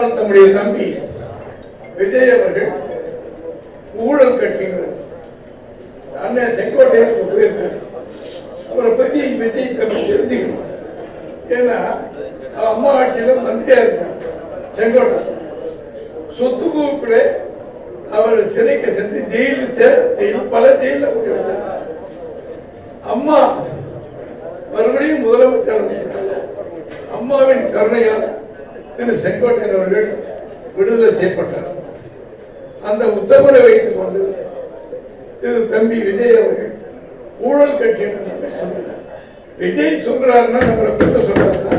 தம்முடைய தம்பி விஜய் அவர்கள் ஊழல் கட்சிங்கிறார். அண்ணன் செங்கோட்டையனுக்கு போயிருக்காரு. அவரை பத்தி விஜய் தம்பி தெரிஞ்சுக்கணும். ஏன்னா அம்மா ஆட்சியில மந்திரியா இருந்தார் செங்கோட்டை. சொத்து குவிப்புல அவர் சிறைக்கு சென்று ஜெயிலில் சேலத்தில் பல ஜெயில கொண்டு வச்சாங்க. அம்மா மறுபடியும் முதலமைச்சர் அம்மாவின் கருணையால் திரு செங்கோட்டையன் அவர்கள் விடுதலை செய்யப்பட்டார். அந்த உத்தரவை வைத்துக் கொண்டு திரு தம்பி விஜய் அவர்கள் ஊழல் கட்சி என்று சொல்கிறார். விஜய் சொல்றாருன்னா நம்மளை பற்றி சொல்றாருன்னா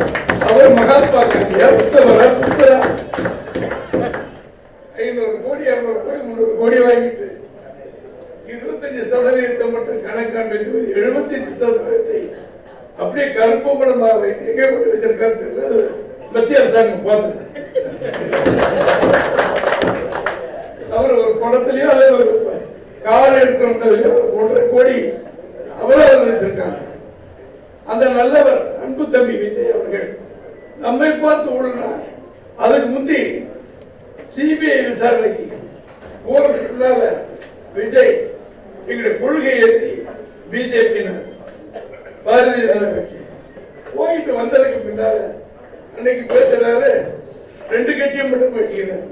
அவர் மகாத்மா காந்தியா உத்தவரா புத்தரா? 500 கோடி 200 கோடி 300 கோடி வாங்கிட்டு 25% மட்டும் கணக்காண்பித்து 75% அப்படியே கருப்பு பணமாக வைத்து எங்கே கொண்டு வச்சிருக்காரு தெரியல. மத்திய அரசாங்கம் பார்த்து அவர் ஒரு படத்திலேயோ அல்லது ஒரு கார் எடுத்து வந்ததுலயோ 1.5 கோடி அபராதம் வச்சிருக்காங்க. அந்த நல்லவர் அன்பு தம்பி விஜய் அவர்கள் நம்மை பார்த்து ஊழல்னா அதுக்கு முந்தி சிபிஐ விசாரணைக்கு போறதுனால விஜய் எங்களுடைய கொள்கை எதிரி பிஜேபியினர் பாரதிய ஜனதா கட்சி போயிட்டு வந்ததுக்கு பின்னால அன்னைக்கு பேசுறாரு. 2 கட்சியும் மட்டும் பேசுகிறார்.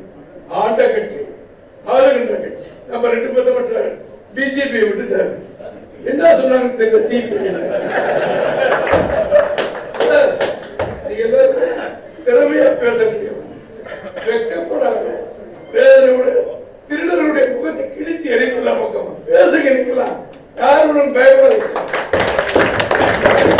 ஆண்ட கட்சி ஆளுகின்ற கட்சி நம்ம 2 பேர்த்த மட்டும் பிஜேபி விட்டுட்டாரு. என்ன சொன்னாங்க தெரியல. சிபிஐ